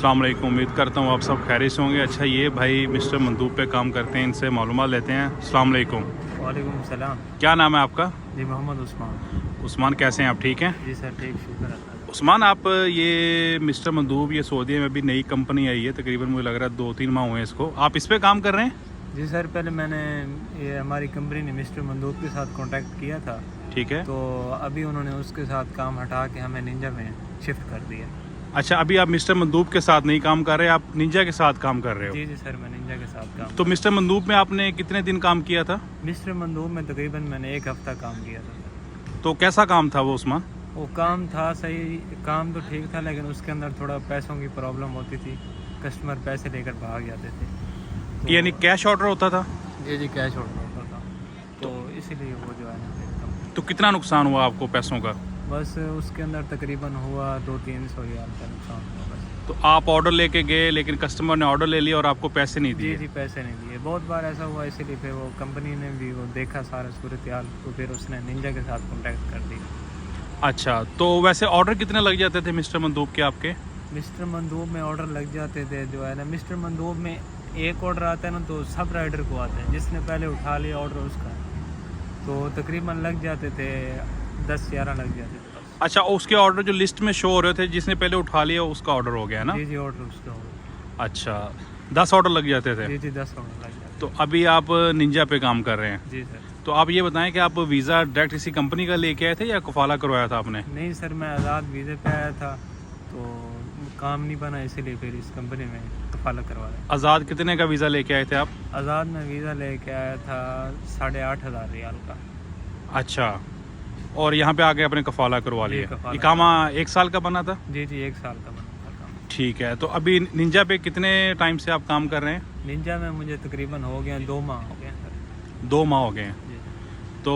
अस्सलाम वालेकुम। उम्मीद करता हूँ आप सब खैरियत से होंगे। अच्छा, ये भाई मिस्टर मंदूब पे काम करते हैं, इनसे मालूमात लेते हैं। अस्सलाम वालेकुम। वालेकुम सलाम। क्या नाम है आपका? जी मोहम्मद उस्मान। उस्मान, कैसे हैं आप? ठीक हैं? जी सर, ठीक, शुक्र अल्लाह। उस्मान, आप ये मिस्टर मंदूब, ये सऊदी में अभी नई कंपनी आई है, तकरीबन मुझे लग रहा है 2-3 माह हुए हैं इसको। आप इस पे काम कर रहे हैं? जी सर, पहले मैंने ये हमारी कंपनी ने मिस्टर मंदूब के साथ कांटेक्ट किया था, ठीक है। तो अभी उन्होंने उसके साथ काम हटा के हमें निंजा में शिफ्ट कर दिया। अच्छा, अभी आप मिस्टर मंदूब के साथ नहीं काम कर रहे, आप निंजा के साथ काम कर रहे हो? जी जी सर, मैं निंजा के साथ काम। तो मिस्टर मंदूब में आपने कितने दिन काम किया था? मिस्टर मंदूब में तकरीबन मैंने 1 हफ्ता काम किया था। तो कैसा काम था वो उस्मान? वो काम था सही, काम तो ठीक था, लेकिन उसके अंदर थोड़ा पैसों की प्रॉब्लम होती थी। कस्टमर पैसे लेकर भाग जाते थे, तो यानी कैश ऑर्डर होता था? जी जी, कैश ऑर्डर होता था, तो इसीलिए वो जो है ना। तो कितना नुकसान हुआ आपको पैसों का? बस उसके अंदर तकरीबन हुआ 200-300 रियाल का नुकसान हुआ बस। तो आप ऑर्डर लेके गए, लेकिन कस्टमर ने ऑर्डर ले लिया और आपको पैसे नहीं जी दिए? जी, पैसे नहीं दिए। बहुत बार ऐसा हुआ, इसीलिए फिर वो कंपनी ने भी वो देखा सारा सूरत हाल, तो फिर उसने निंजा के साथ कॉन्टैक्ट कर दिया। अच्छा, तो वैसे ऑर्डर कितने लग जाते थे मिस्टर मंदूब के आपके? मिस्टर मंदूब में ऑर्डर लग जाते थे जो है ना, मिस्टर मंदूब में एक ऑर्डर आता है ना, तो सब राइडर को आते हैं, जिसने पहले उठा लिया ऑर्डर उसका, तो तकरीबन लग जाते थे 10-11 लग जाते थे बस। अच्छा, उसके ऑर्डर जो लिस्ट में शो हो रहे थे, जिसने पहले उठा लिया उसका ऑर्डर हो गया ना? जी जी, ऑर्डर उसका हो गया। अच्छा, 10 ऑर्डर लग जाते थे? जी जी, 10 ऑर्डर लग जाते तो अभी आप निंजा पे काम कर रहे हैं? जी सर। तो आप ये बताएं कि आप वीज़ा डायरेक्ट किसी कंपनी का लेके आए थे या कफाला करवाया था आपने? नहीं सर, मैं आज़ाद वीज़े पे आया था, तो काम नहीं बना, इसीलिए फिर इस कंपनी में कफाला करवाया। आज़ाद कितने का वीज़ा लेके आए थे आप? आज़ाद में वीज़ा लेके आया था 8,500 रियाल का। अच्छा, और यहाँ पे आके आपने कफाला करवा जी, लिया? कफाला। इकामा 1 साल का बना था? जी जी, 1 साल का बना था काम। ठीक है। तो अभी निंजा पे कितने टाइम से आप काम कर रहे हैं? निंजा में मुझे तकरीबन हो गया 2 माह हो गए हैं सर। 2 माह हो गए हैं। जी। तो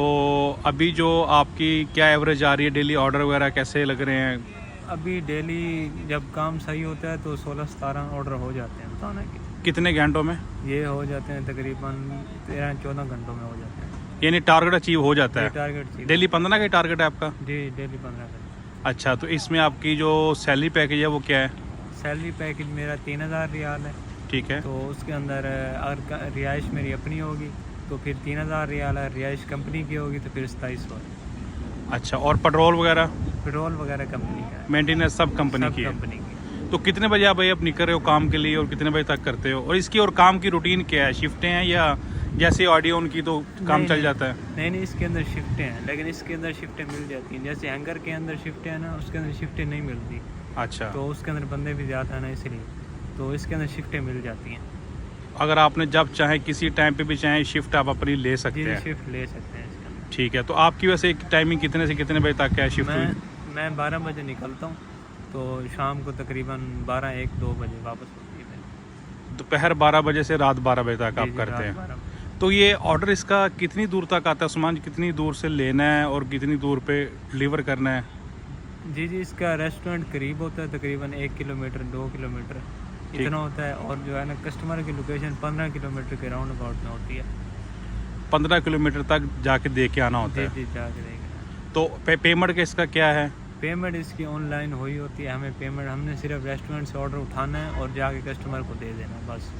अभी जो आपकी क्या एवरेज आ रही है, डेली ऑर्डर वगैरह कैसे लग रहे हैं? अभी डेली जब काम सही होता है तो 16-17 ऑर्डर हो जाते हैं बताने के। कितने घंटों में? ये हो जाते हैं तकरीबन 13-14 घंटों में हो जाते हैं। यानी टारगेट अचीव हो जाता ये है? टारगेट चाहिए। डेली 15 का टारगेट है आपका? जी, डेली 15 घंटे। अच्छा, तो इसमें आपकी जो सैलरी पैकेज है वो क्या है? सैलरी पैकेज मेरा 3,000 रियाल है। ठीक है। तो उसके अंदर अगर रिहाइश मेरी अपनी होगी तो फिर 3,000 रियाल है, रिहाइश कंपनी की होगी तो फिर 2700 है। अच्छा, और पेट्रोल वगैरह? पेट्रोल वगैरह कंपनी का है। मेंटेनेंस सब कंपनी सब की है? कंपनी की। तो कितने बजे आप भाई अब निकल रहे हो काम के लिए और कितने बजे तक करते हो? और इसकी और काम की रूटीन क्या है? शिफ्टें हैं या जैसे ऑडियो उनकी तो काम नहीं, चल नहीं। जाता है? नहीं नहीं, इसके अंदर शिफ्टें हैं, लेकिन इसके अंदर शिफ्टें मिल जाती हैं। जैसे हैंगर के अंदर शिफ्टें हैं ना, उसके अंदर शिफ्टें नहीं मिलती, अच्छा, तो उसके अंदर बंदे भी ज़्यादा है ना, इसलिए तो इसके अंदर शिफ्टें मिल जाती हैं। अगर आपने जब चाहे किसी टाइम पे भी चाहे शिफ्ट आप अपनी ले सकते जी, हैं? शिफ्ट ले सकते हैं इसके अंदर। ठीक है। तो आपकी वैसे टाइमिंग कितने से कितने बजे तक है शिफ्ट? मैं 12 बजे निकलता हूँ, तो शाम को तकरीबन 12-1-2 बजे वापस होती है मेरी। दोपहर 12 बजे से रात 12 बजे तक जी, आप जी, करते रात हैं? 12 बजे। तो ये ऑर्डर इसका कितनी दूर तक आता है सामान? कितनी दूर से लेना है और कितनी दूर पे डिलीवर करना है? जी जी, इसका रेस्टोरेंट करीब होता है, तकरीबन 1 किलोमीटर 2 किलोमीटर इतना होता है, और जो है ना कस्टमर की लोकेशन 15 किलोमीटर के राउंड अबाउट में होती है। 15 किलोमीटर तक जाके दे के आना होता जी है? जी, जाके देखें। तो पेमेंट का इसका क्या है? पेमेंट इसकी ऑनलाइन हुई होती है। हमें पेमेंट, हमने सिर्फ रेस्टोरेंट से ऑर्डर उठाना है और जाके कस्टमर को दे देना बस।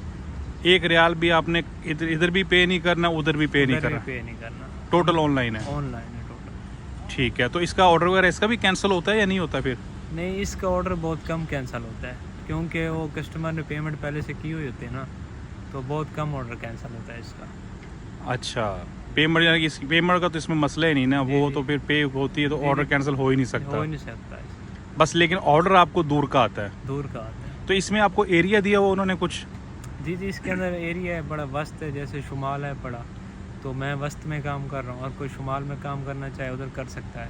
1 रियाल भी आपने इधर भी पे नहीं करना, उधर भी पे नहीं उधर भी करना? पे नहीं करना, टोटल ऑनलाइन है? ऑनलाइन है टोटल। ठीक है। तो इसका ऑर्डर वगैरह इसका भी कैंसिल होता है या नहीं होता फिर? नहीं, इसका ऑर्डर बहुत कम कैंसिल होता है, क्योंकि वो कस्टमर ने पेमेंट पहले से की हुई होती है ना, तो बहुत कम ऑर्डर कैंसिल होता है इसका। अच्छा, पेमेंट यानी कि पेमेंट का तो इसमें मसला ही नहीं ना, जी, वो जी। तो फिर पे होती है तो जी, ऑर्डर जी। कैंसिल हो ही नहीं हो सकता। ही नहीं सकता इसका। बस लेकिन ऑर्डर आपको दूर का आता है? दूर का आता है। तो इसमें आपको एरिया दिया हुआ उन्होंने कुछ? जी जी, इसके अंदर एरिया है बड़ा, वस्त है, जैसे शुमाल है बड़ा, तो मैं वस्त में काम कर रहा हूँ, और कोई शुमाल में काम करना चाहे उधर कर सकता है।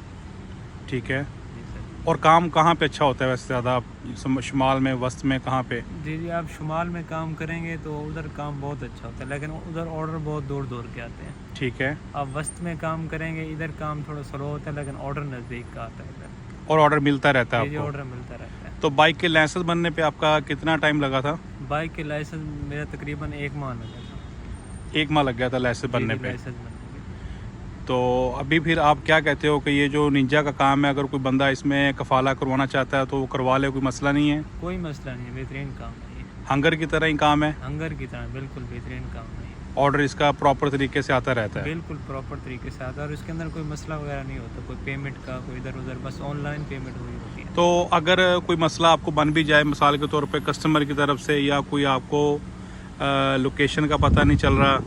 ठीक है। जी सर। और काम कहाँ पे अच्छा होता है वैसे ज़्यादा? आप शुमाल में, वस्त में, कहाँ पे? जी जी, आप शुमाल में काम करेंगे तो उधर काम बहुत अच्छा होता है, लेकिन उधर ऑर्डर बहुत दूर दूर के आते हैं। ठीक है। आप वस्त में काम करेंगे, इधर काम थोड़ा स्लो होता है, लेकिन ऑर्डर नज़दीक का आता है इधर। और ऑर्डर मिलता रहता है जी जी, आपको? ऑर्डर मिलता रहता है। तो बाइक के लाइसेंस बनने पे आपका कितना टाइम लगा था? बाइक के लाइसेंस मेरा तकरीबन 1 माह लगा था। 1 माह लग गया था लाइसेंस बनने जी, पे? लाइसेंस बनने के। तो अभी फिर आप क्या कहते हो कि ये जो निंजा का काम है, अगर कोई बंदा इसमें कफाला करवाना चाहता है तो वो करवा ले, कोई मसला नहीं है? कोई मसला नहीं है, बेहतरीन काम है ये। हंगर की तरह ही काम है? हंगर की तरह बिल्कुल बेहतरीन काम है ये। ऑर्डर इसका प्रॉपर तरीके से आता रहता है? बिल्कुल प्रॉपर तरीके से आता है और इसके अंदर कोई मसला वगैरह नहीं होता, कोई पेमेंट का कोई इधर उधर, बस ऑनलाइन पेमेंट हुई होती है। तो अगर कोई मसला आपको बन भी जाए, मिसाल के तौर पे कस्टमर की तरफ से, या कोई आपको लोकेशन का पता नहीं चल रहा,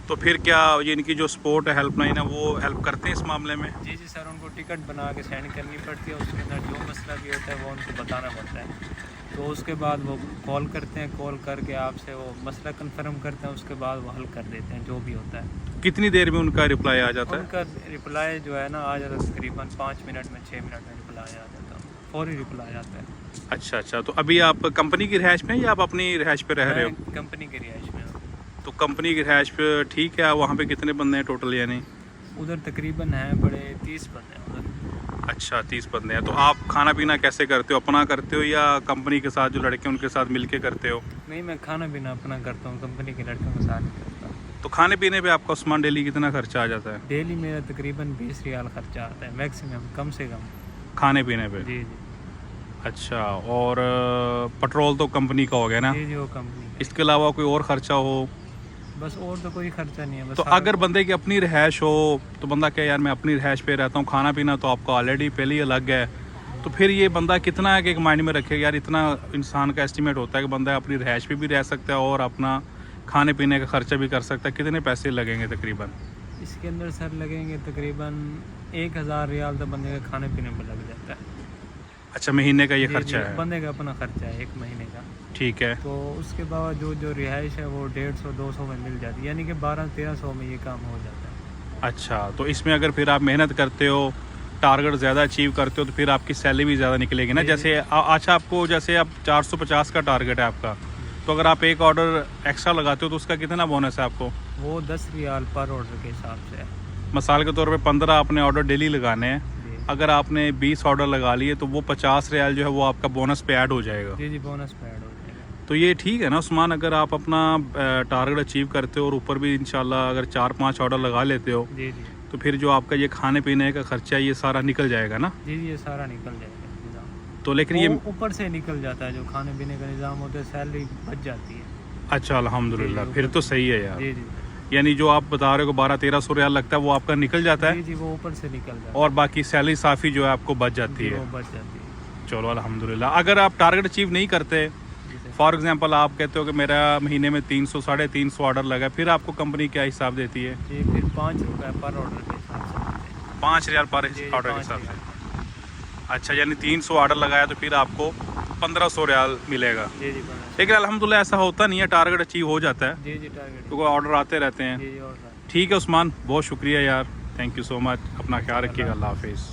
तो फिर क्या ये इनकी जो सपोर्ट है, हेल्पलाइन है, वो हेल्प करते हैं इस मामले में? जी जी सर, उनको टिकट बना के सेंड करनी पड़ती है, उसके अंदर जो मसला भी होता है वो उनको बताना पड़ता है। तो उसके बाद वो कॉल करते हैं, कॉल करके आपसे वो मसला कंफर्म करते हैं, उसके बाद वो हल कर देते हैं जो भी होता है। कितनी देर में उनका रिप्लाई आ जाता है? उनका रिप्लाई जो है ना आ जाता है तकरीबन 5 मिनट में, 6 मिनट में रिप्लाई आ जाता है, फौरी रिप्लाई आता है। अच्छा अच्छा। तो अभी आप कंपनी की रिहाइश में या आप अपनी रिहाइश पे रह रहे हो? मैं कंपनी की रिहाइश में हूँ। तो कंपनी की रिहाइश पे ठीक है, वहाँ पे कितने बंदे हैं टोटल यानी? उधर तकरीबन है बड़े 30 बंदे हैं उधर। अच्छा, 30 बंदे हैं। तो आप खाना पीना कैसे करते हो, अपना करते हो या कंपनी के साथ जो लड़के हैं उनके साथ मिल के करते हो? नहीं, मैं खाना पीना अपना करता हूँ, कंपनी के लड़कों के साथ नहीं करता। तो खाने पीने पे आपका उस्मान डेली कितना खर्चा आ जाता है? डेली मेरा तकरीबन 20 रियाल खर्चा आता है मैक्सिमम, कम से कम। खाने पीने पे? जी जी अच्छा। और पेट्रोल तो कंपनी का हो गया ना? जी जी, वो कंपनी का। इसके अलावा कोई और खर्चा हो? बस और तो कोई खर्चा नहीं है। बस तो अगर बंदे की अपनी रिहाइश हो तो बंदा क्या, यार मैं अपनी रिहाइश पे रहता हूँ, खाना पीना तो आपका ऑलरेडी पहले ही अलग है, तो फिर ये बंदा कितना एक माइंड में रखेगा, यार इतना इंसान का एस्टिमेट होता है कि बंदा अपनी रिहाइश पे भी रह सकता है और अपना खाने पीने का खर्चा भी कर सकता है, कितने पैसे लगेंगे तकरीबन? इसके अंदर सर लगेंगे तकरीबन 1000 रियाल तो बंदे का खाने पीने में लग जाता है। अच्छा, महीने का ये जी, खर्चा जी, है? बंदे का अपना खर्चा है 1 महीने का। ठीक है। तो उसके बावजूद जो रिहाइश है वो 150-200 में मिल जाती है, यानी कि 1200-1300 में ये काम हो जाता है। अच्छा, तो इसमें अगर फिर आप मेहनत करते हो, टारगेट ज़्यादा अचीव करते हो, तो फिर आपकी सैलरी भी ज़्यादा निकलेगी ना? जी, जैसे अच्छा, आपको जैसे अब 450 का टारगेट है आपका, तो अगर आप एक ऑर्डर एक्स्ट्रा लगाते हो तो उसका कितना बोनस है आपको? वो 10 रियाल पर ऑर्डर के हिसाब से है। मिसाल के तौर पे 15 आपने ऑर्डर डेली लगाने हैं, जी अगर आपने 20 ऑर्डर लगा लिए तो वो 50 रियाल जो है वो आपका बोनस पे ऐड हो जाएगा। जी जी, बोनस पे ऐड हो जाएगा। तो ये ठीक है ना उस्मान, अगर आप अपना टारगेट अचीव करते हो और ऊपर भी इंशाल्लाह अगर 4-5 ऑर्डर लगा लेते हो, जी जी तो फिर जो आपका ये खाने पीने का खर्चा है ये सारा निकल जाएगा ना? जी जी, ये सारा निकल जाएगा निज़ाम। तो लेकिन ये वो ऊपर से निकल जाता है, जो खाने पीने का निज़ाम होता है, सैलरी बच जाती है। अच्छा, अल्हम्दुलिल्लाह, जी, फिर तो सही है यार। जी जी यानी जो आप बता रहे हो 1200-1300 रियाल लगता है वो आपका निकल जाता जी है जी, वो ऊपर से निकल जाता है और बाकी सैलरी साफ़ी जो है आपको बच जाती जी, है। वो बच जाती है। चलो अल्हम्दुलिल्लाह। अगर आप टारगेट अचीव नहीं करते, जी सर। फॉर एग्जांपल आप कहते हो कि मेरा महीने में 300-350 ऑर्डर लगा, फिर आपको कंपनी क्या हिसाब देती है? जी, फिर 5 रुपये पर ऑर्डर के हिसाब से मिलते हैं। 5 रियाल पर जी, ऑर्डर के 5 हिसाब रियाल। से। अच्छा, यानी 300 ऑर्डर लगाया तो फिर आपको 1500 रियाल मिलेगा। जी जी, बोनस। लेकिन अल्हम्दुलिल्लाह ऐसा होता नहीं है, टारगेट अचीव हो जाता है जी जी, टारगेट। क्योंकि ऑर्डर आते रहते हैं। जी जी, और ठीक है उस्मान, बहुत शुक्रिया यार, थैंक यू सो मच, अपना ख्याल रखिएगा, अल्लाह हाफिज़।